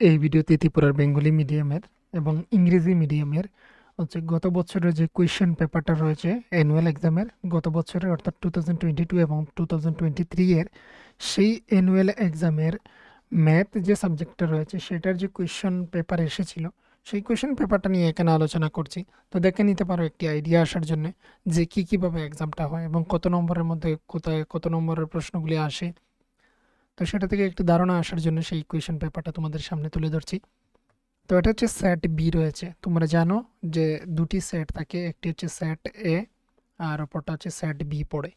এই ভিডিওতে ত্রিপুরার বেঙ্গলি মিডিয়ামের এবং ইংরেজি মিডিয়ামের গত বছরের যে কোয়েশ্চেন পেপারটা রয়েছে অ্যানুয়াল এক্সামের গত বছরের অর্থাৎ 2022 এবং 2023 এর সেই অ্যানুয়াল এক্সামের ম্যাথ যে সাবজেক্টটা রয়েছে সেটার যে কোয়েশ্চেন পেপার এসেছিল সেই কোয়েশ্চেন পেপারটা নিয়ে এখানে আলোচনা করছি। তো দেখে নিতে পারো একটি আইডিয়া আসার জন্য যে কীভাবে এক্সামটা হয় এবং কত নম্বরের মধ্যে কোথায় কত নম্বরের প্রশ্নগুলি আসে। তো সেটা থেকে একটু ধারণা আসার জন্য সেই কোয়েশ্চেন পেপারটা তোমাদের সামনে তুলে ধরছি। তো এটা হচ্ছে সেট বি রয়েছে, তোমরা জানো যে দুটি সেট থাকে, একটি হচ্ছে সেট এ আর অপরটা হচ্ছে সেট বি পড়ে।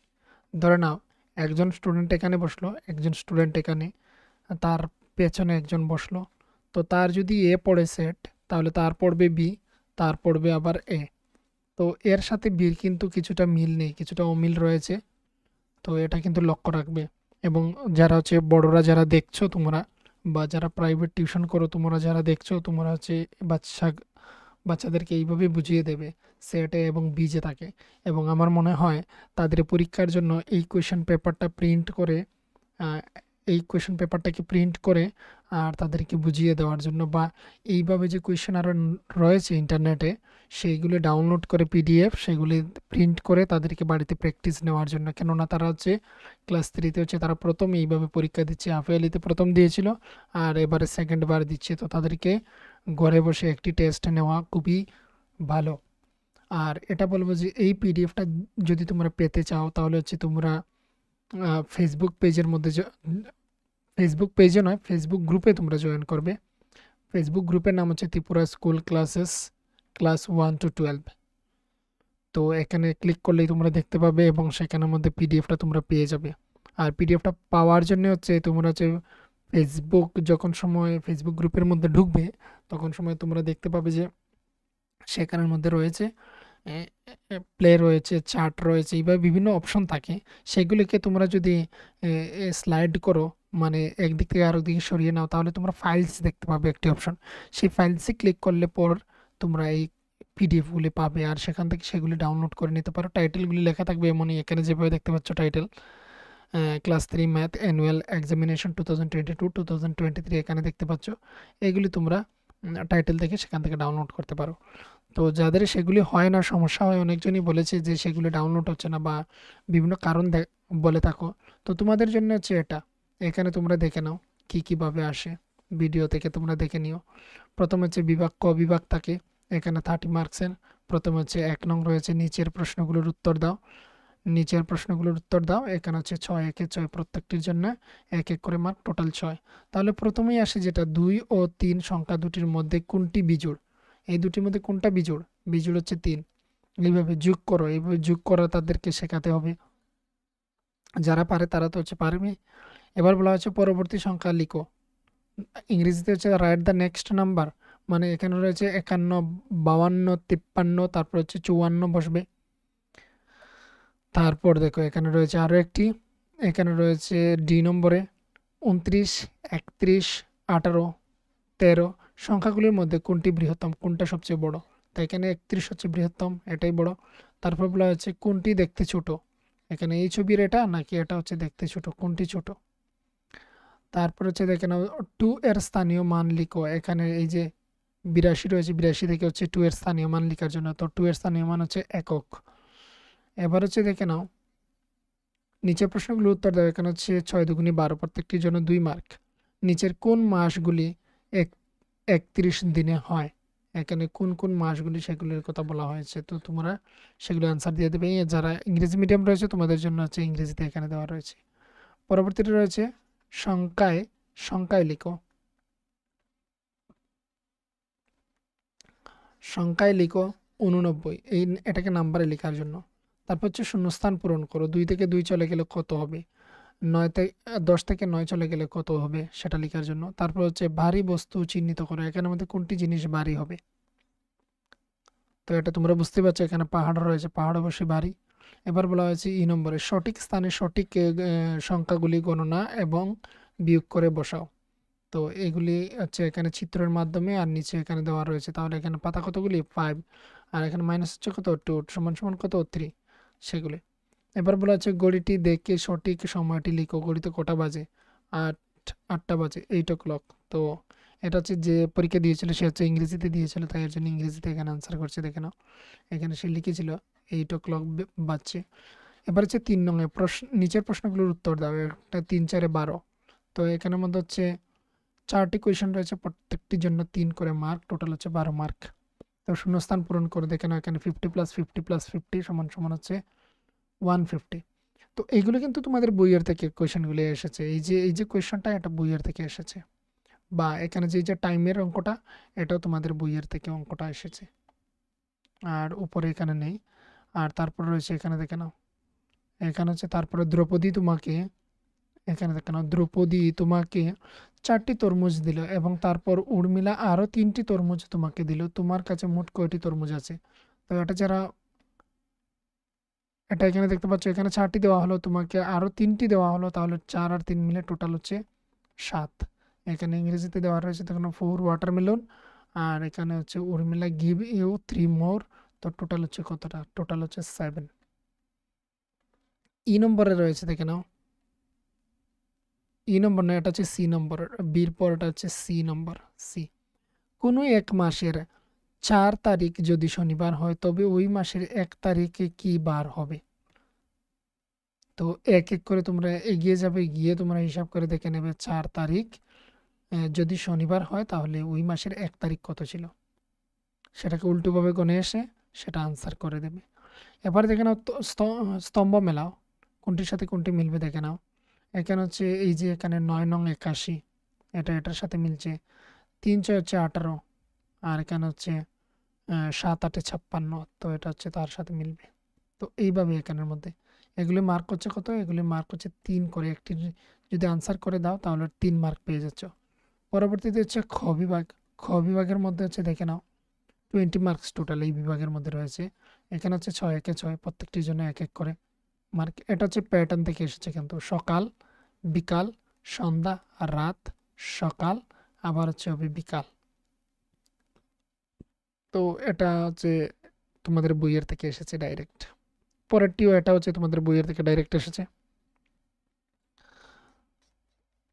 ধরে নাও একজন স্টুডেন্ট এখানে বসলো, একজন স্টুডেন্ট এখানে, তার পেছনে একজন বসলো। তো তার যদি এ পড়ে সেট, তাহলে তার পড়বে বি, তার পড়বে আবার এ। তো এর সাথে বির কিন্তু কিছুটা মিল নেই, কিছুটা অমিল রয়েছে। তো এটা কিন্তু লক্ষ্য রাখবে। এবং যারা হচ্ছে বড়রা যারা দেখছো তোমরা, বা যারা প্রাইভেট টিউশন করো তোমরা যারা দেখছো, তোমরা হচ্ছে বাচ্চাদেরকে এইভাবে বুঝিয়ে দেবে সেট এ এবং বি যে থাকে। এবং আমার মনে হয় তাদের পরীক্ষার জন্য এই কোয়েশ্চেন পেপারটা প্রিন্ট করে আহ, এই কোয়েশ্চেন পেপারটাকে প্রিন্ট করে আর তাদেরকে বুঝিয়ে দেওয়ার জন্য, বা এইভাবে যে কোয়েশ্চেন আরও রয়েছে ইন্টারনেটে সেইগুলি ডাউনলোড করে পিডিএফ সেগুলি প্রিন্ট করে তাদেরকে বাড়িতে প্র্যাকটিস নেওয়ার জন্য। কেননা তারা হচ্ছে ক্লাস থ্রিতে হচ্ছে তারা প্রথম এইভাবে পরীক্ষা দিচ্ছে, হাফ ইয়ারলিতে প্রথম দিয়েছিল আর এবারে সেকেন্ড বার দিচ্ছে। তো তাদেরকে ঘরে বসে একটি টেস্ট নেওয়া খুবই ভালো। আর এটা বলবো যে এই পিডিএফটা যদি তোমরা পেতে চাও তাহলে হচ্ছে তোমরা ফেসবুক পেজের মধ্যে ফেসবুক পেজে নয়, ফেসবুক গ্রুপে তোমরা জয়েন করবে। ফেসবুক গ্রুপের নাম হচ্ছে Tripura school classes class 1 to 12। তো এখানে ক্লিক করলেই তোমরা দেখতে পাবে এবং সেখানের মধ্যে পিডিএফটা তোমরা পেয়ে যাবে। আর পিডিএফটা পাওয়ার জন্য হচ্ছে তোমরা হচ্ছে ফেসবুক গ্রুপের মধ্যে ঢুকবে, তখন সময় তোমরা দেখতে পাবে যে সেখানের মধ্যে রয়েছে প্লে রয়েছে, চার্ট রয়েছে, এইভাবে বিভিন্ন অপশন থাকে। সেগুলিকে তোমরা যদি স্লাইড করো, মানে একদিক থেকে আরেক দিকে সরিয়ে নাও, তাহলে তোমরা ফাইলস দেখতে পাবে একটি অপশন। সেই ফাইলসে ক্লিক করলে পর তোমরা এই পিডিএফগুলি পাবে আর সেখান থেকে সেগুলি ডাউনলোড করে নিতে পারো। টাইটেলগুলি লেখা থাকবে এমনই, এখানে যেভাবে দেখতে পাচ্ছ title class 3 math annual examination 2022-2023 এখানে দেখতে পাচ্ছ। এগুলি তোমরা টাইটেল দেখে সেখান থেকে ডাউনলোড করতে পারো। তো যাদের সেগুলি হয় না, সমস্যা হয়, অনেকজনই বলেছে যে সেগুলি ডাউনলোড হচ্ছে না বা বিভিন্ন কারণ বলে থাকো, তো তোমাদের জন্য হচ্ছে এটা। এখানে তোমরা দেখে নাও কীভাবে আসে, ভিডিও থেকে তোমরা দেখে নিও। প্রথম হচ্ছে বিভাগ ক বিভাগ থাকে, এখানে 30 মার্কসের। প্রথম হচ্ছে 1 নং রয়েছে নিচের প্রশ্নগুলোর উত্তর দাও, নিচের প্রশ্নগুলোর উত্তর দাও। এখানে হচ্ছে 6 একে 6 প্রত্যেকটির জন্য 1 1 করে মার্ক, টোটাল 6। তাহলে প্রথমেই আসে যেটা 2 ও 3 সংখ্যা দুটির মধ্যে কোনটি বিজোড়, এই দুটির মধ্যে কোনটা বিজোড়, বিজোড় হচ্ছে 3। এইভাবে যোগ করো, এইভাবে যোগ করা তাদেরকে শেখাতে হবে। যারা পারে তারা তো হচ্ছে পারবে। এবার বলা হচ্ছে পরবর্তী সংখ্যা লিখো, ইংরেজিতে হচ্ছে রাইট দ্য নেক্সট নাম্বার। মানে এখানে রয়েছে 51, 52, 53, তারপর হচ্ছে 54 বসবে। তারপর দেখো এখানে রয়েছে আরও একটি, এখানে রয়েছে ডি নম্বরে 29, 31, 18, 13 সংখ্যাগুলির মধ্যে কোনটি বৃহত্তম, কোনটা সবচেয়ে বড়। তাই এখানে 31 হচ্ছে বৃহত্তম, এটাই বড়। তারপর বলা হচ্ছে কোনটি দেখতে ছোট, এখানে এই ছবির এটা নাকি এটা হচ্ছে দেখতে ছোট, কোনটি ছোট। তারপর হচ্ছে দেখে নাও 2 এর স্থানীয় মান লিখো, এখানে এই যে 82 রয়েছে, 82 থেকে হচ্ছে 2 এর স্থানীয় মান লেখার জন্য, তো 2 এর স্থানীয় মান হচ্ছে একক। এবার হচ্ছে দেখে নাও নিচের প্রশ্নগুলোর উত্তর দাও, এখানে হচ্ছে 6 দুগুণে 12, প্রত্যেকটির জন্য 2 মার্ক। নিচের কোন মাসগুলি 31 দিনে হয়, এখানে কোন কোন মাসগুলি সেগুলির কথা বলা হয়েছে। তো তোমরা সেগুলো অ্যান্সার দিয়ে দেবে। যারা ইংরেজি মিডিয়াম রয়েছে তোমাদের জন্য হচ্ছে ইংরেজিতে এখানে দেওয়া রয়েছে। পরবর্তীতে রয়েছে সংখ্যায়, সংখ্যায় লিখো, সংখ্যায় লিখো 89, এটাকে নাম্বারে লেখার জন্য। তারপর হচ্ছে শূন্যস্থান পূরণ করো, 2 থেকে 2 চলে গেলে কত হবে, 10 থেকে 9 চলে গেলে কত হবে সেটা লেখার জন্য। তারপর হচ্ছে ভারী বস্তু চিহ্নিত করো, এখানের মধ্যে কোনটি জিনিস ভারী হবে। তো এটা তোমরা বুঝতে পারছো, এখানে পাহাড় রয়েছে, পাহাড় অবশ্যই ভারী। এবার বলা হয়েছে ই নম্বরে সঠিক স্থানে সঠিক সংখ্যাগুলি গণনা এবং বিয়োগ করে বসাও। তো এগুলি হচ্ছে এখানে চিত্রের মাধ্যমে আর নিচে এখানে দেওয়া রয়েছে। তাহলে এখানে পাতা কতগুলি 5, আর এখানে মাইনাস হচ্ছে কত 2, সমান সমান কত 3 সেগুলি। এবার বলা হচ্ছে ঘড়িটি দেখে সঠিক সময়টি লিখো, ঘড়িতে কটা বাজে, 8, 8টা বাজে, 8 o'clock। তো এটা হচ্ছে যে পরীক্ষা দিয়েছিল সে হচ্ছে ইংরেজিতে দিয়েছিল, তাই এর জন্য ইংরেজিতে এখানে আনসার করছে, দেখে নাও। এখানে সে লিখেছিল 8 o'clock বাজছে। এবার হচ্ছে 3 নং প্রশ্ন, নিচের প্রশ্নগুলোর উত্তর দাও। একটা 3 4 12। তো এখানের মধ্যে হচ্ছে 4টি কোয়েশ্চেন রয়েছে, প্রত্যেকটির জন্য 3 করে মার্ক, টোটাল হচ্ছে 12 মার্ক। তো শূন্যস্থান পূরণ করে দেখে নাও, এখানে 50 + 50 + 50 সমান সমান হচ্ছে 150। তো এইগুলো কিন্তু তোমাদের বইয়ের থেকে কোয়েশ্চেনগুলো এসেছে। এই যে কোয়েশ্চেনটা এটা বইয়ের থেকে এসেছে, বা এখানে যে টাইমের অঙ্কটা এটাও তোমাদের বইয়ের থেকে অঙ্কটা এসেছে। আর উপরে এখানে নেই। আর তারপর রয়েছে এখানে দেখে নাও, এখানে হচ্ছে তারপরে দ্রৌপদী তোমাকে, এখানে দেখে নাও দ্রৌপদী তোমাকে 4টি তরমুজ দিল এবং তারপর উর্মিলা আরও 3টি তরমুজ তোমাকে দিল, তোমার কাছে মোট কয়টি তরমুজ আছে? তো এটা যারা, এটা এখানে দেখতে পাচ্ছ, এখানে 4টি দেওয়া হলো, তোমাকে আরও 3টি দেওয়া হলো, তাহলে 4 আর 3 মিলে টোটাল হচ্ছে 7। এখানে ইংরেজিতে দেওয়া রয়েছে দেখুন 4 ওয়াটারমেলন, আর এখানে হচ্ছে উর্মিলা গিভ ইউ 3 মোর। তো টোটাল হচ্ছে কতটা? টোটাল হচ্ছে 7। নম্বরে রয়েছে দেখে নাও, নম্বর না, এটা হচ্ছে সি নম্বর, বির পর এটা হচ্ছে সি নম্বর, সি। কোনো এক মাসের 4 তারিখ যদি শনিবার হয় তবে ওই মাসের 1 তারিখে কি বার হবে? তো এক এক করে তোমরা এগিয়ে যাবে, গিয়ে তোমরা হিসাব করে দেখে নেবে 4 তারিখ যদি শনিবার হয় তাহলে ওই মাসের 1 তারিখ কত ছিল, সেটাকে উল্টোভাবে গণে এসে সেটা আনসার করে দেবে। এবার দেখে নাও স্তম্ভ মেলাও, কোনটির সাথে কোনটি মিলবে দেখে নাও। এখানে হচ্ছে এই যে এখানে 9 নং 81, এটা এটার সাথে মিলছে। 3 6 হচ্ছে 18, আর এখানে হচ্ছে 7 8 56, তো এটা হচ্ছে তার সাথে মিলবে। তো এইভাবে এখানের মধ্যে এগুলি মার্ক হচ্ছে কত? এগুলি মার্ক হচ্ছে 3 করে। একটি যদি আনসার করে দাও তাহলে 3 মার্ক পেয়ে যাচ্ছ। পরবর্তীতে হচ্ছে খ বিভাগ। খ বিভাগের মধ্যে হচ্ছে দেখে নাও 20 মার্কস টোটাল এই বিভাগের মধ্যে রয়েছে। এখানে হচ্ছে 6 একে 6, প্রত্যেকটির জন্য 1 1 করে মার্ক। এটা হচ্ছে প্যাটার্ন থেকে এসেছে, কিন্তু সকাল, বিকাল, সন্ধ্যা, রাত, সকাল, আবার হচ্ছে হবে বিকাল। তো এটা হচ্ছে তোমাদের বইয়ের থেকে এসেছে ডাইরেক্ট। পরেরটিও এটা হচ্ছে তোমাদের বইয়ের থেকে ডাইরেক্ট এসেছে।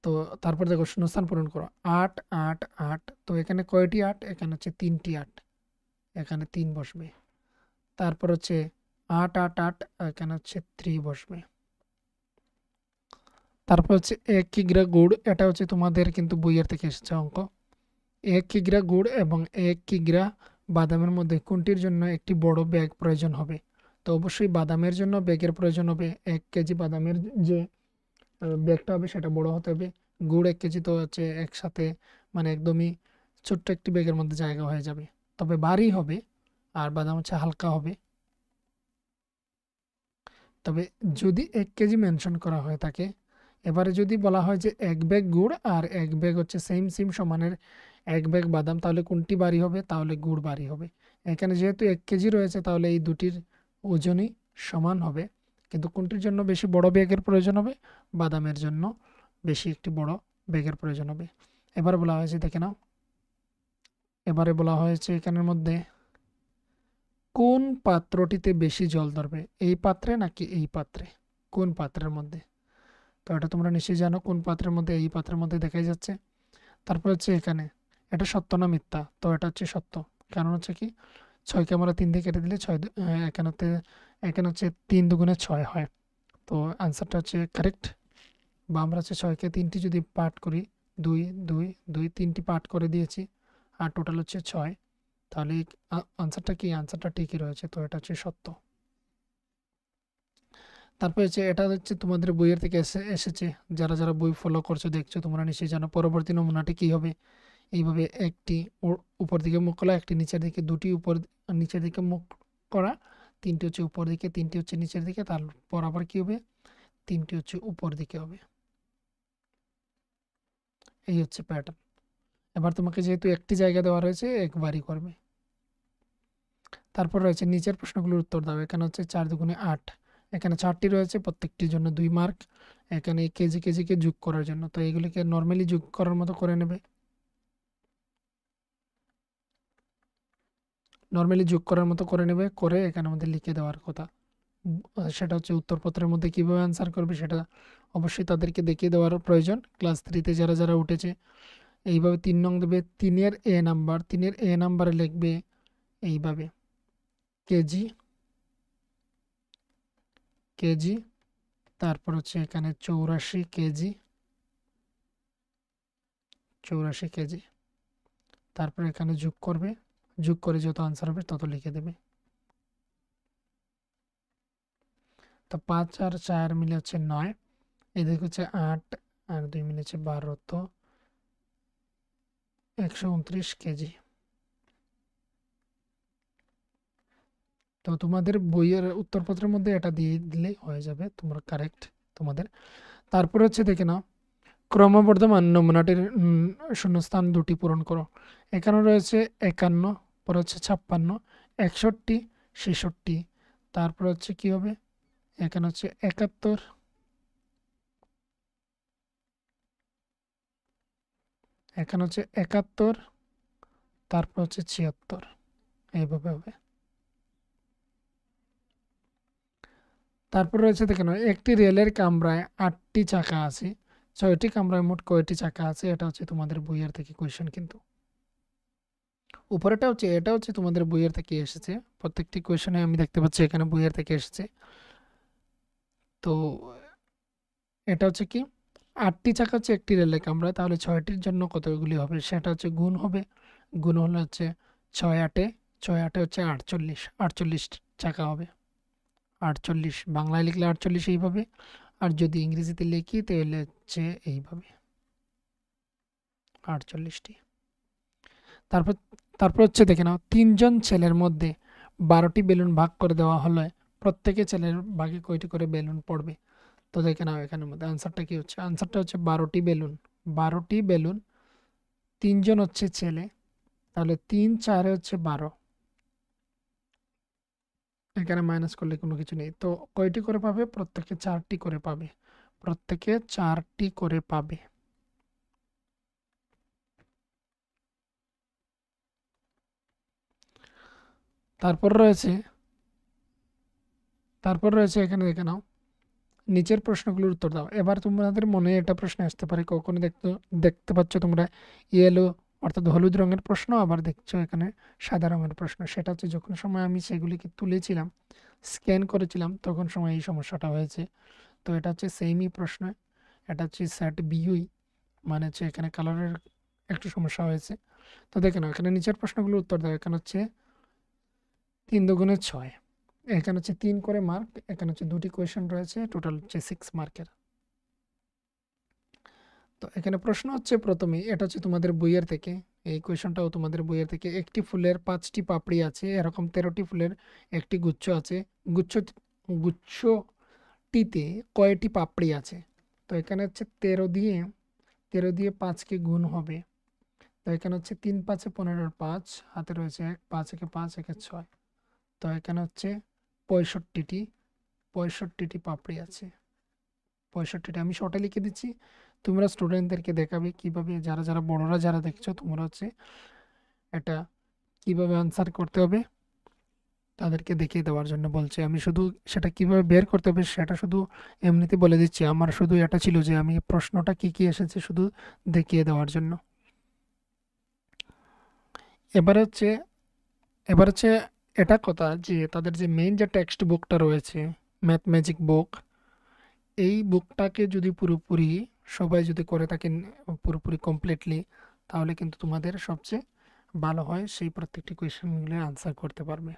তো তারপর দেখো শূন্যস্থান পূরণ করো, 8 8 8। তো এখানে কয়টি 8? এখানে হচ্ছে 3টি 8, এখানে 3 বসবে। তারপর হচ্ছে 8 8 8, এখানে হচ্ছে 3 বসবে। তারপর হচ্ছে 1 কিগ্রা গুড়, এটা হচ্ছে তোমাদের কিন্তু বইয়ের থেকে এসেছে অঙ্ক। 1 কিগ্রা গুড় এবং 1 কিগ্রা বাদামের মধ্যে কোনটির জন্য একটি বড় ব্যাগ প্রয়োজন হবে? তো অবশ্যই বাদামের জন্য ব্যাগের প্রয়োজন হবে। 1 কেজি বাদামের যে ব্যাগটা হবে সেটা বড় হতে হবে। গুড় 1 কেজি তো হচ্ছে একসাথে, মানে একদমই ছোট্ট একটি ব্যাগের মধ্যে জায়গা হয়ে যাবে, তবে ভারী হবে। আর বাদাম হচ্ছে হালকা হবে। তবে যদি 1 কেজি মেনশন করা হয় থাকে, এবারে যদি বলা হয় যে 1 ব্যাগ গুড় আর 1 ব্যাগ হচ্ছে সেম সেম সমানের 1 ব্যাগ বাদাম, তাহলে কোনটি ভারী হবে? তাহলে গুড় ভারী হবে। এখানে যেহেতু 1 কেজি রয়েছে তাহলে এই দুটির ওজনই সমান হবে, কিন্তু কোনটির জন্য বেশি বড় ব্যাগের প্রয়োজন হবে? বাদামের জন্য বেশি একটি বড় ব্যাগের প্রয়োজন হবে। এবারে বলা হয়েছে দেখে নাও, এবারে বলা হয়েছে এখানের মধ্যে কোন পাত্রটিতে বেশি জল ধরবে? এই পাত্রে নাকি এই পাত্রে? কোন পাত্রের মধ্যে? তো এটা তোমরা নিশ্চয়ই জানো কোন পাত্রের মধ্যে, এই পাত্রের মধ্যে দেখাই যাচ্ছে। তারপর হচ্ছে এখানে এটা সত্য না মিথ্যা? তো এটা হচ্ছে সত্য, কারণ হচ্ছে কি 6কে আমরা 3 দিয়ে কেটে দিলে 6, এখানে হচ্ছে 3 দুগুণে 6 হয়। তো আনসারটা হচ্ছে কারেক্ট। বা আমরা হচ্ছে 6কে 3টি যদি পার্ট করি, 2 2 2, 3টি পার্ট করে দিয়েছি, আর টোটাল হচ্ছে 6, তাহলে আনসারটা কি? আনসারটা ঠিকই রয়েছে, তো এটা হচ্ছে সত্য। তারপর হচ্ছে এটা হচ্ছে তোমাদের বইয়ের থেকে এসেছে। যারা যারা বই ফলো করছো দেখছো তোমরা নিশ্চয়ই জানো। পরবর্তী নমুনাটি কি হবে? এইভাবে একটি উপর দিকে মুখ করা, একটি নিচের দিকে, দুটি উপর নিচের দিকে মুখ করা, 3টি হচ্ছে উপর দিকে, 3টি হচ্ছে নিচের দিকে, তারপর আবার কি হবে? 3টি হচ্ছে উপর দিকে হবে। এই হচ্ছে প্যাটার্ন। এবার তোমাকে যেহেতু একটি জায়গা দেওয়া রয়েছে একবারই করবে। তারপর রয়েছে নিচের প্রশ্নগুলোর উত্তর দাও। এখানে হচ্ছে 4 দুগুণে 8, এখানে 4টি রয়েছে, প্রত্যেকটির জন্য 2 মার্ক। এখানে কেজি কেজিকে যোগ করার জন্য, তো এগুলিকে নর্মালি যোগ করার মতো করে নেবে। নর্মালি যোগ করার মতো করে নেবে, করে এখানের মধ্যে লিখে দেওয়ার কথা। সেটা হচ্ছে উত্তরপত্রের মধ্যে কীভাবে অ্যান্সার করবে সেটা অবশ্যই তাদেরকে দেখিয়ে দেওয়ার প্রয়োজন। ক্লাস 3তে যারা যারা উঠেছে এইভাবে 3 নং দেবে, 3-এর এ নাম্বার, 3-এর এ নাম্বারে লিখবে এইভাবে কেজি, কেজি, তারপর হচ্ছে এখানে 84 কেজি, 84 কেজি, তারপর এখানে যোগ করবে, যোগ করে যত আনসার হবে তত লিখে দেবে। তো 5 আর 4 মিলে হচ্ছে 9, এদিকে হচ্ছে 8 আর 2 মিলে হচ্ছে 12, তো 129 কেজি। তো তোমাদের বইয়ের উত্তরপত্রের মধ্যে এটা দিয়ে দিলেই হয়ে যাবে, তোমরা কারেক্ট তোমাদের। তারপর হচ্ছে দেখে নাও ক্রমবর্ধমান নমুনাটির শূন্যস্থান দুটি পূরণ করো। এখানে রয়েছে 51, পর হচ্ছে 56, 61, 66, তারপর হচ্ছে কি হবে, এখানে হচ্ছে 71, এখানে হচ্ছে 71, তারপর হচ্ছে 76, এইভাবে হবে। তারপর রয়েছে দেখে নাও একটি রেলের কামরায় 8টি চাকা আছে, 6টি কামরায় মোট কয়টি চাকা আছে, এটা হচ্ছে তোমাদের বইয়ের থেকে কোয়েশ্চেন। কিন্তু উপরেটা হচ্ছে, এটা হচ্ছে তোমাদের বইয়ের থেকে এসেছে, প্রত্যেকটি কোয়েশ্চেনে আমি দেখতে পাচ্ছি এখানে বইয়ের থেকে এসেছে। তো এটা হচ্ছে কি, 8টি চাকা হচ্ছে একটি রেলের কামরা, তাহলে 6টির জন্য কতগুলি হবে সেটা হচ্ছে গুণ হবে। গুণ হলে হচ্ছে 6 8, 6 8 হচ্ছে 48, 48 চাকা হবে। 48 বাংলায় লিখলে 48 এইভাবে, আর যদি ইংরেজিতে লিখি তাহলে হচ্ছে এইভাবে 48টি। তারপর তারপর হচ্ছে দেখে নাও 3জন ছেলের মধ্যে 12টি বেলুন ভাগ করে দেওয়া হলে প্রত্যেকে ছেলের ভাগে কয়টি করে বেলুন পড়বে। তো দেখে নাও এখানের মধ্যে আনসারটা কি হচ্ছে, আনসারটা হচ্ছে 12টি বেলুন। 12টি বেলুন, 3জন হচ্ছে ছেলে, তাহলে 3 4 হচ্ছে 12, এখানে মাইনাস করলে কোনো কিছু নেই। তো কয়টি করে পাবে, প্রত্যেকে 4টি করে পাবে, প্রত্যেকে 4টি করে পাবে। তারপর রয়েছে তারপর রয়েছে এখানে দেখে নাও নিচের প্রশ্নগুলোর উত্তর দাও। এবার তোমাদের মনে এটা প্রশ্ন আসতে পারে, কখনো দেখতে পাচ্ছ তোমরা ইয়েলো অর্থাৎ হলুদ রঙের প্রশ্ন, আবার দেখছো এখানে সাদা রঙের প্রশ্ন। সেটা হচ্ছে যখন সময় আমি সেগুলিকে তুলেছিলাম, স্ক্যান করেছিলাম, তখন সময় এই সমস্যাটা হয়েছে। তো এটা হচ্ছে সেমই প্রশ্ন, এটা হচ্ছে সেট বিউই, মানে হচ্ছে এখানে কালারের একটু সমস্যা হয়েছে। তো দেখে নাও এখানে নিচের প্রশ্নগুলোর উত্তর দাও। এখানে হচ্ছে 3 দুগুণে 6, এখানে হচ্ছে 3 করে মার্ক, এখানে হচ্ছে 2টি কোয়েশ্চেন রয়েছে, টোটাল হচ্ছে 6 মার্কের। তো এখানে প্রশ্ন হচ্ছে প্রথমেই, এটা হচ্ছে তোমাদের বইয়ের থেকে, এই কোয়েশ্চনটাও তোমাদের বইয়ের থেকে। একটি ফুলের 5টি পাপড়ি আছে, এরকম 13টি ফুলের একটি গুচ্ছ আছে, গুচ্ছ গুচ্ছটিতে কয়টি পাপড়ি আছে। তো এখানে হচ্ছে 13 দিয়ে 5কে গুণ হবে। তো এখানে হচ্ছে 3 5 15, 5 হাতে রয়েছে 1, 5 একে 5, একে 6, তো এখানে হচ্ছে 65টি পাপড়ি আছে। 65টা আমি শর্টে লিখে দিচ্ছি, তোমরা স্টুডেন্টদেরকে দেখাবে কিভাবে, যারা যারা বড়রা যারা দেখছো তোমরা হচ্ছে এটা কিভাবে আনসার করতে হবে তাদেরকে দেখিয়ে দেওয়ার জন্য বলছি। আমি শুধু সেটা কিভাবে বের করতে হবে সেটা শুধু এমনিতে বলে দিচ্ছি, আমার শুধু এটা ছিল যে আমি প্রশ্নটা কি কি এসেছে শুধু দেখিয়ে দেওয়ার জন্য। এবার হচ্ছে এবার হচ্ছে এটা কথা যে তাদের যে মেইন যে টেক্সট বুকটা রয়েছে, ম্যাথ ম্যাজিক বুক, এই বুকটাকে যদি পুরোপুরি সবাই যদি করে থাকেন পুরোপুরি কমপ্লিটলি, তাহলে কিন্তু তোমাদের সবচেয়ে ভালো হয়, সেই প্রত্যেকটি কোয়েশ্চেনগুলোর আনসার করতে পারবে।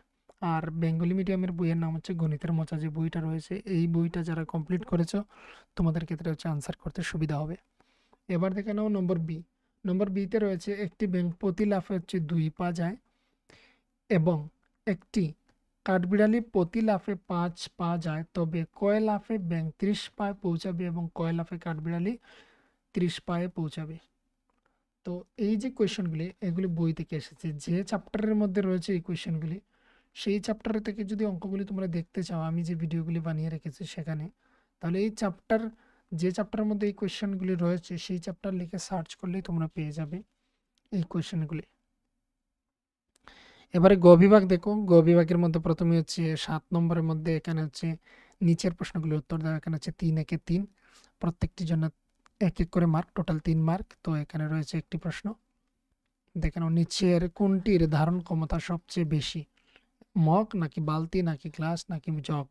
আর বেঙ্গলি মিডিয়ামের বইয়ের নাম হচ্ছে গণিতের মোচা, যে বইটা রয়েছে এই বইটা যারা কমপ্লিট করেছো তোমাদের ক্ষেত্রে হচ্ছে আনসার করতে সুবিধা হবে। এবার দেখে নাও নম্বর বি। নম্বর বিতে রয়েছে একটি ব্যাঙ প্রতি লাফে হচ্ছে 2 পা যায় এবং একটি কাঠবিড়ালি প্রতি লাফে 5 পা যায়, তবে কয় লাফে ব্যাঙ 30 পায়ে পৌঁছাবে এবং কয় লাফে কাঠবিড়ালি 30 পায়ে পৌঁছাবে। তো এই যে কোয়েশ্চেনগুলি এগুলি বই থেকে এসেছে, যে চ্যাপ্টারের মধ্যে রয়েছে এই কোয়েশ্চেনগুলি, সেই চ্যাপ্টার থেকে যদি অঙ্কগুলি তোমরা দেখতে চাও আমি যে ভিডিওগুলি বানিয়ে রেখেছি সেখানে, তাহলে এই চ্যাপ্টার, যে চ্যাপ্টারের মধ্যে এই কোয়েশ্চেনগুলি রয়েছে সেই চ্যাপ্টার লিখে সার্চ করলেই তোমরা পেয়ে যাবে এই কোয়েশ্চেনগুলি। এবারে গ বিভাগ দেখো, গ বিভাগের মধ্যে প্রথমে হচ্ছে 7 নম্বরের মধ্যে এখানে হচ্ছে নিচের প্রশ্নগুলির উত্তর দাও। এখানে হচ্ছে 3 একে 3, প্রত্যেকটির জন্য এক এক করে মার্ক, টোটাল 3 মার্ক। তো এখানে রয়েছে একটি প্রশ্ন, দেখেন নিচের কোনটির ধারণ ক্ষমতা সবচেয়ে বেশি, মগ নাকি বালতি নাকি গ্লাস নাকি জগ?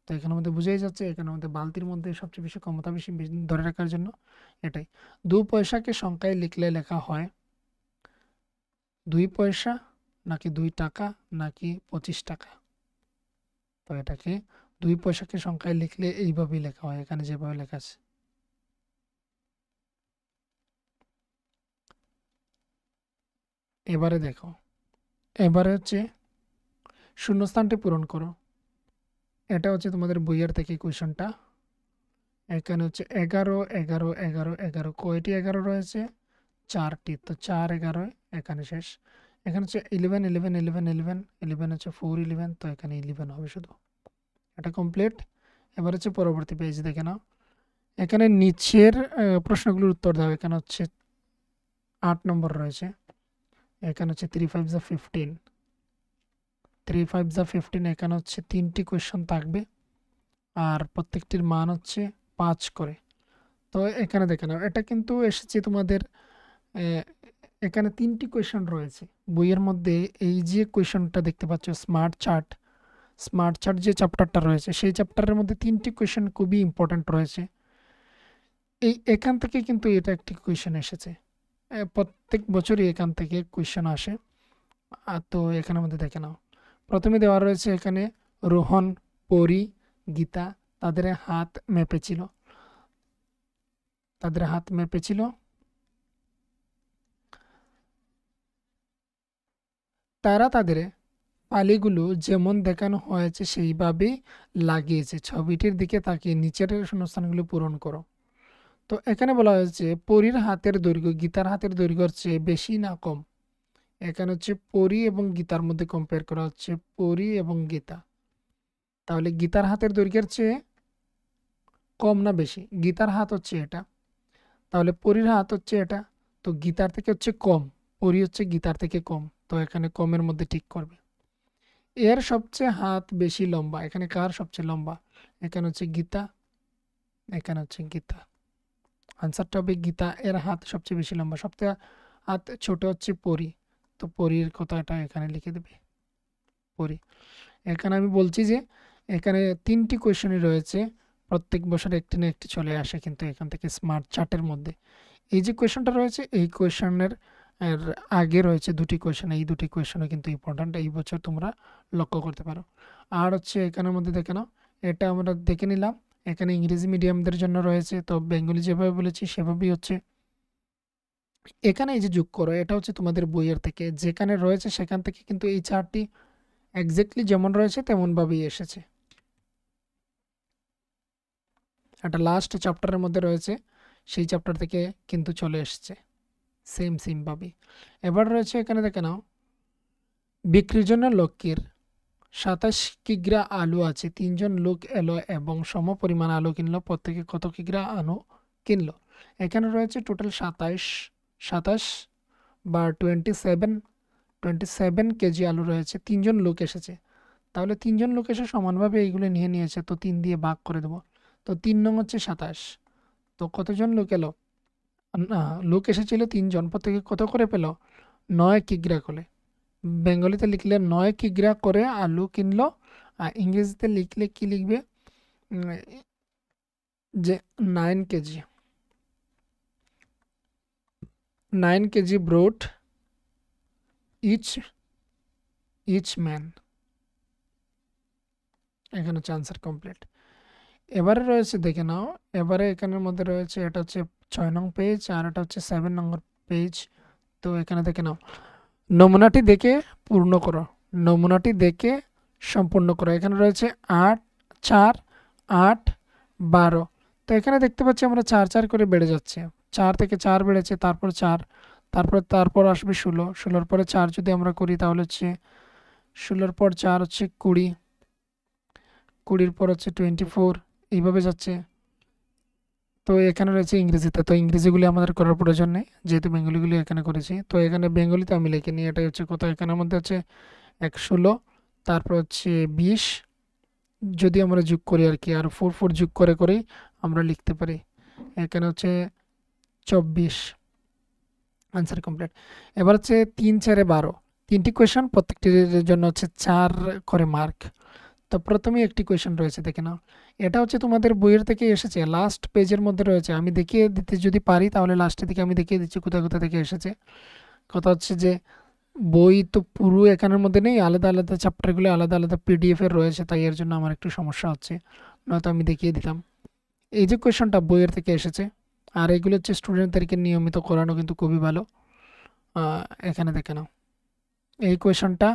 তো এখানের মধ্যে বুঝাই যাচ্ছে এখানের মধ্যে বালতির মধ্যে সবচেয়ে বেশি ক্ষমতা বেশি ধরে রাখার জন্য এটাই। 2 পয়সাকে সংখ্যায় লিখলে লেখা হয় 2 পয়সা নাকি 2 টাকা নাকি 25 টাকা? তো এটাকে 2 পয়সাকে সংখ্যায় লিখলে এইভাবেই লেখা হয়, এখানে যেভাবে লেখা আছে। এবারে দেখো, এবারে হচ্ছে শূন্যস্থানটি পূরণ করো। এটা হচ্ছে তোমাদের বইয়ের থেকে কোয়েশনটা। এখানে হচ্ছে 11 11 11 11, কয়টি 11 রয়েছে? 4টি। তো 4 11 এখানে শেষ। এখানে হচ্ছে 11 11 11 11 11 হচ্ছে 4 11, তো এখানে 11 হবে শুধু। এটা কমপ্লিট। এবার হচ্ছে পরবর্তী পেজ দেখে নাও। এখানে নিচের প্রশ্নগুলোর উত্তর দাও। এখানে হচ্ছে 8 নম্বর রয়েছে। এখানে হচ্ছে 3 5 যা 15, 3 5 যা 15। এখানে হচ্ছে 3টি কোয়েশ্চন থাকবে আর প্রত্যেকটির মান হচ্ছে 5 করে। তো এখানে দেখে নাও, এটা কিন্তু এসেছে তোমাদের এখানে 3টি কোয়েশ্চন রয়েছে বইয়ের মধ্যে। এই যে কোয়েশ্চনটা দেখতে পাচ্ছ স্মার্ট চার্ট, স্মার্ট চার্ট যে চ্যাপ্টারটা রয়েছে সেই চ্যাপ্টারের মধ্যে 3টি কোয়েশ্চন খুবই ইম্পর্ট্যান্ট রয়েছে। এখান থেকে কিন্তু এটা একটি কোয়েশ্চন এসেছে, প্রত্যেক বছরই এখান থেকে কোয়েশ্চন আসে। তো এখানের মধ্যে দেখে নাও, প্রথমে দেওয়া রয়েছে এখানে রোহন, পরি, গীতা তাদের হাত মেপেছিল, তাদের হাত মেপেছিল। তারা তাদের পালিগুলো যেমন দেখানো হয়েছে সেইভাবেই লাগিয়েছে। ছবিটির দিকে তাকিয়ে নিচের শূন্যস্থানগুলো পূরণ করো। তো এখানে বলা হয়েছে পরীর হাতের দৈর্ঘ্য গীতার হাতের দৈর্ঘ্যের চেয়ে বেশি না কম? এখানে হচ্ছে পরি এবং গীতার মধ্যে কম্পেয়ার করা হচ্ছে, পরি এবং গীতা। তাহলে গীতার হাতের দৈর্ঘ্যের চেয়ে কম না বেশি? গীতার হাত হচ্ছে এটা, তাহলে পরীর হাত হচ্ছে এটা। তো গীতার থেকে হচ্ছে কম, পরি হচ্ছে গীতার থেকে কম। তো এখানে কমের মধ্যে ঠিক করবে। এর সবচেয়ে হাত বেশি লম্বা, এখানে কার সবচেয়ে লম্বা? এখানে হচ্ছে গীতা, এখানে হচ্ছে গীতা। আনসারটা হবে গীতা, এর হাত সবচেয়ে বেশি লম্বা। সবচেয়ে হাত ছোট হচ্ছে পরি, তো পরির কথাটা এখানে লিখে দেবে পরি। এখানে আমি বলছি যে এখানে 3টি কোয়েশনই রয়েছে, প্রত্যেক বছর একটি না একটি চলে আসে কিন্তু এখান থেকে স্মার্ট চার্টের মধ্যে। এই যে কোয়েশনটা রয়েছে এই কোয়েশনের আগে রয়েছে 2টি কোয়েশন, এই 2টি কোয়েশনও কিন্তু ইম্পর্ট্যান্ট, এই বছর তোমরা লক্ষ্য করতে পারো। আর হচ্ছে এখানের মধ্যে দেখে নাও, এটা আমরা দেখে নিলাম। এখানে ইংরেজি মিডিয়ামদের জন্য রয়েছে, তো বেঙ্গলি যেভাবে বলেছি সেভাবেই হচ্ছে। এখানে এই যে যোগ করো, এটা হচ্ছে তোমাদের বইয়ের থেকে যেখানে রয়েছে সেখান থেকে কিন্তু এই চার্টটি এক্স্যাক্টলি যেমন রয়েছে তেমনভাবেই এসেছে। একটা লাস্ট চ্যাপ্টারের মধ্যে রয়েছে, সেই চ্যাপ্টার থেকে কিন্তু চলে এসেছে সেম ভাবে। এবার রয়েছে এখানে দেখে নাও, বিক্রির জন্য লক্ষ্মীর 27 কিগ্রা আলু আছে, 3জন লোক এলো এবং সম পরিমাণ আলু কিনলো, প্রত্যেকে কত কিগ্রা আলু কিনলো? এখানে রয়েছে টোটাল 27 বা 27 কেজি আলু রয়েছে, 3জন লোক এসেছে। তাহলে 3জন লোক এসে সমানভাবে এইগুলো নিয়ে নিয়েছে, তো 3 দিয়ে ভাগ করে দেবো। তো 3 নং হচ্ছে 27, তো কতজন লোক এলো? না, লোক এসেছিল 3জন, প্রত্যেকে কত করে পেল? 9 কিগ্রা করে। বেঙ্গলিতে লিখলে 9 কিগ্রা করে আলু কিনলো, আর ইংরেজিতে লিখলে কি লিখবে? যে 9 কেজি, 9 কেজি ব্রোড ইচ ম্যান। এখানে হচ্ছে আনসার কমপ্লিট। এবারে রয়েছে দেখে নাও, এবারে এখানের মধ্যে রয়েছে এটা হচ্ছে 6 নং পেজ আর এটা হচ্ছে 7 নম্বর পেজ। তো এখানে দেখে নাও, নমুনাটি দেখে পূর্ণ করো, নমুনাটি দেখে সম্পূর্ণ করো। এখানে রয়েছে 8 4 8 12। তো এখানে দেখতে পাচ্ছি আমরা 4 4 করে বেড়ে যাচ্ছে, 4 থেকে 4 বেড়েছে, তারপর 4, তারপর আসবে 16, 16 পরে 4 যদি আমরা করি তাহলে হচ্ছে 16 পর 4 হচ্ছে 20, 20 পর হচ্ছে 24, এইভাবে যাচ্ছে। তো এখানে রয়েছে ইংরেজিতে, তো ইংরেজিগুলি আমাদের করার প্রয়োজন নেই যেহেতু বেঙ্গলিগুলি এখানে করেছি। তো এখানে বেঙ্গলিতে আমি লিখে নিই, এটাই হচ্ছে কথা। এখানের মধ্যে হচ্ছে 16, তারপর হচ্ছে 20 যদি আমরা যোগ করি আর কি, আর 4 4 যোগ করে করেই আমরা লিখতে পারি। এখানে হচ্ছে 24 আনসার কমপ্লিট। এবার হচ্ছে 3 4 12 তিনটি কোয়েশন, প্রত্যেকটির জন্য হচ্ছে 4 করে মার্ক। তো প্রথমেই একটি কোয়েশন রয়েছে, দেখে নাও। এটা হচ্ছে তোমাদের বইয়ের থেকে এসেছে, লাস্ট পেজের মধ্যে রয়েছে। আমি দেখিয়ে দিতে যদি পারি তাহলে লাস্টের দিকে আমি দেখিয়ে দিচ্ছি কোথায় কোথা থেকে এসেছে। কথা হচ্ছে যে বই তো পুরো এখানের মধ্যে নেই, আলাদা আলাদা চ্যাপ্টারগুলো আলাদা আলাদা পিডিএফ এর রয়েছে, তাই এর জন্য আমার একটু সমস্যা হচ্ছে, নয়তো আমি দেখিয়ে দিতাম। এই যে কোয়েশনটা বইয়ের থেকে এসেছে, আর এগুলো হচ্ছে স্টুডেন্টদেরকে নিয়মিত করানো কিন্তু খুবই ভালো। এখানে দেখে নাও এই কোয়েশনটা,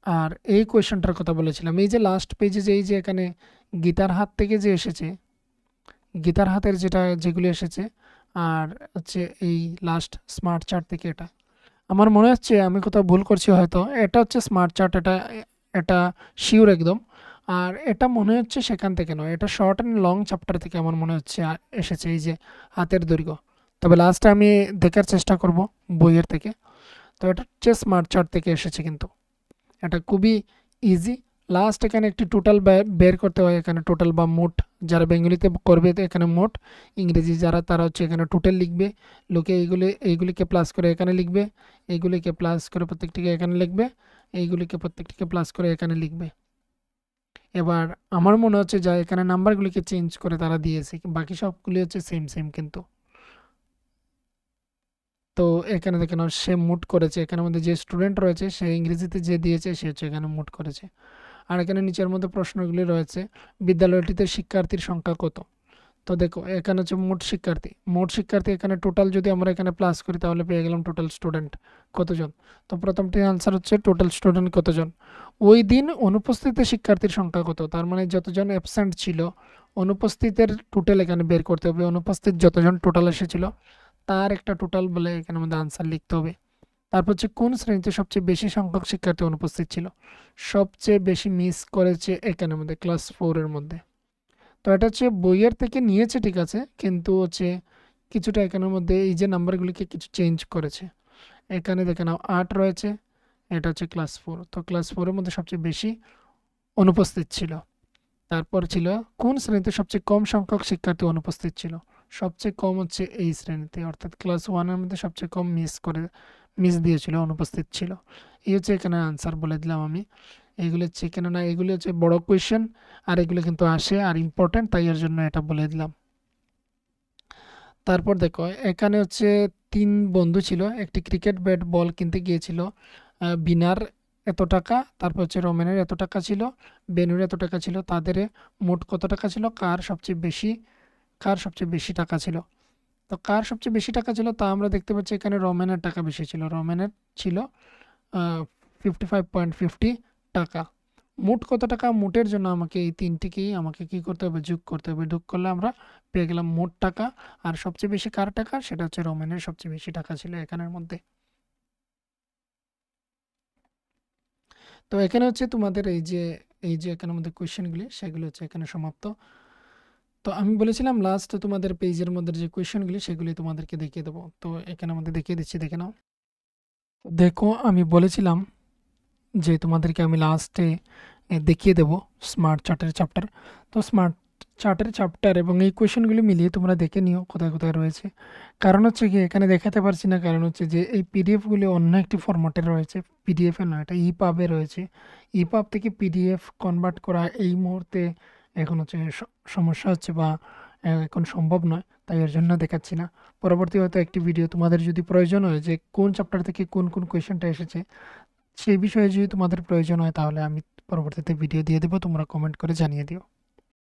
আর এই কোয়েশনটার কথা বলেছিলাম। এই যে লাস্ট পেজে যে এই যে এখানে গীতার হাত থেকে যে এসেছে, গীতার হাতের যেগুলো এসেছে, আর হচ্ছে এই লাস্ট স্মার্ট চার্ট থেকে এটা, আমার মনে হচ্ছে আমি কোথাও ভুল করছি হয়তো, এটা হচ্ছে স্মার্ট চার্ট, এটা এটা শিওর একদম। আর এটা মনে হচ্ছে সেখান থেকে নয়, এটা শর্ট অ্যান্ড লং চ্যাপ্টার থেকে আমার মনে হচ্ছে এসেছে, এই যে হাতের দৈর্ঘ্য। তবে লাস্টে আমি দেখার চেষ্টা করব বইয়ের থেকে। তো এটা হচ্ছে স্মার্ট চার্ট থেকে এসেছে, কিন্তু এটা খুবই ইজি। লাস্ট এখানে একটি টোটাল বের করতে হয়, এখানে টোটাল বা মোট, যারা বেঙ্গলিতে করবে তো এখানে মোট, ইংরেজি যারা তারা হচ্ছে এখানে টোটাল লিখবে। লোকে এইগুলিকে প্লাস করে এখানে লিখবে, এইগুলিকে প্লাস করে প্রত্যেকটিকে এখানে লিখবে, এইগুলিকে প্রত্যেকটিকে প্লাস করে এখানে লিখবে। এবার আমার মনে হচ্ছে যা এখানে নাম্বারগুলিকে চেঞ্জ করে তারা দিয়েছে, বাকি সবগুলি হচ্ছে সেম সেম কিন্তু। তো এখানে দেখেন সে মুট করেছে, এখানের মধ্যে যে স্টুডেন্ট রয়েছে সে ইংরেজিতে যে দিয়েছে সে হচ্ছে এখানে মুট করেছে। আর এখানে নিচের মধ্যে প্রশ্নগুলি রয়েছে, বিদ্যালয়টিতে শিক্ষার্থীর সংখ্যা কত। তো দেখো এখানে হচ্ছে মোট শিক্ষার্থী এখানে টোটাল যদি আমরা এখানে প্লাস করি তাহলে পেয়ে গেলাম টোটাল স্টুডেন্ট কতজন। তো প্রথমটি আনসার হচ্ছে টোটাল স্টুডেন্ট কতজন। ওই দিন অনুপস্থিত শিক্ষার্থীর সংখ্যা কত, তার মানে যতজন অ্যাবসেন্ট ছিল অনুপস্থিতের টোটাল এখানে বের করতে হবে, অনুপস্থিত যতজন টোটাল এসেছিল তার একটা টোটাল বলে এখানের মধ্যে আনসার লিখতে হবে। তারপর হচ্ছে কোন শ্রেণীতে সবচেয়ে বেশি সংখ্যক শিক্ষার্থী অনুপস্থিত ছিল, সবচেয়ে বেশি মিস করেছে এখানের মধ্যে ক্লাস 4 এর মধ্যে। তো এটা হচ্ছে বইয়ের থেকে নিয়েছে ঠিক আছে, কিন্তু হচ্ছে কিছুটা এখানের মধ্যে এই যে নাম্বারগুলিকে কিছু চেঞ্জ করেছে। এখানে দেখে নাও 8 রয়েছে, এটা হচ্ছে ক্লাস 4, তো ক্লাস 4 এর মধ্যে সবচেয়ে বেশি অনুপস্থিত ছিল। তারপর ছিল কোন শ্রেণীতে সবচেয়ে কম সংখ্যক শিক্ষার্থী অনুপস্থিত ছিল, সবচেয়ে কম হচ্ছে এই শ্রেণীতে, অর্থাৎ ক্লাস 1 এর মধ্যে সবচেয়ে কম মিস দিয়েছিল, অনুপস্থিত ছিল। এই হচ্ছে এখানে আনসার বলে দিলাম আমি। এগুলো হচ্ছে এখানে না, এগুলো হচ্ছে বড় কোয়েশ্চেন, আর এগুলো কিন্তু আসে আর ইম্পর্টেন্ট, তাই এর জন্য এটা বলে দিলাম। তারপর দেখো এখানে হচ্ছে 3 বন্ধু ছিল, একটি ক্রিকেট ব্যাট বল কিনতে গিয়েছিল। বিনার এত টাকা, তারপর হচ্ছে রমেনের এত টাকা ছিল, বেনুর এত টাকা ছিল, তাদের মোট কত টাকা ছিল, কার সবচেয়ে বেশি টাকা ছিল। তো কার সবচেয়ে বেশি টাকা ছিল তা আমরা দেখতে পাচ্ছি এখানে রমেনের টাকা বেশি ছিল, রমেনের ছিল 55.50 টাকা। মোট কত টাকা, মোটের জন্য আমাকে এই তিনটিকেই আমাকে কি করতে হবে, যোগ করতে হবে। যোগ করলে আমরা পেয়ে গেলাম মোট টাকা। আর সবচেয়ে বেশি কার টাকা, সেটা হচ্ছে রমেনের সবচেয়ে বেশি টাকা ছিল এখানের মধ্যে। তো এখানে হচ্ছে তোমাদের এই যে এখানের মধ্যে কোয়েশ্চেনগুলি সেগুলো হচ্ছে এখানে সমাপ্ত। তো আমি বলেছিলাম লাস্ট তোমাদের পেজের মধ্যে যে কোয়েশ্চেনগুলি সেগুলি তোমাদেরকে দেখিয়ে দেবো, তো এখানে আমাদের দেখিয়ে দিচ্ছি, দেখে নাও। দেখো আমি বলেছিলাম যে তোমাদেরকে আমি লাস্টে দেখিয়ে দেব স্মার্ট চার্টের চ্যাপ্টার। তো স্মার্ট চার্টের চ্যাপ্টার এবং এই কোয়েশনগুলি মিলিয়ে তোমরা দেখে নিও কোথায় কোথায় রয়েছে। কারণ হচ্ছে কি এখানে দেখাতে পারছি না, কারণ হচ্ছে যে এই পিডিএফগুলি অন্য একটি ফরম্যাটে রয়েছে, পিডিএফে নয়, এটা ইপাবে রয়েছে। ইপাব থেকে পিডিএফ কনভার্ট করা এই মুহূর্তে এখন হচ্ছে সমস্যা হচ্ছে, বা এখন সম্ভব নয়, তাই এর জন্য দেখাচ্ছি না। পরবর্তী হয়তো একটি ভিডিও তোমাদের যদি প্রয়োজন হয় যে কোন চ্যাপ্টার থেকে কোন কোন কোয়েশনটা এসেছে, সেই বিষয়ে যদি তোমাদের প্রয়োজন হয় তাহলে আমি পরবর্তীতে ভিডিও দিয়ে দেবো, তোমরা কমেন্ট করে জানিয়ে দিও।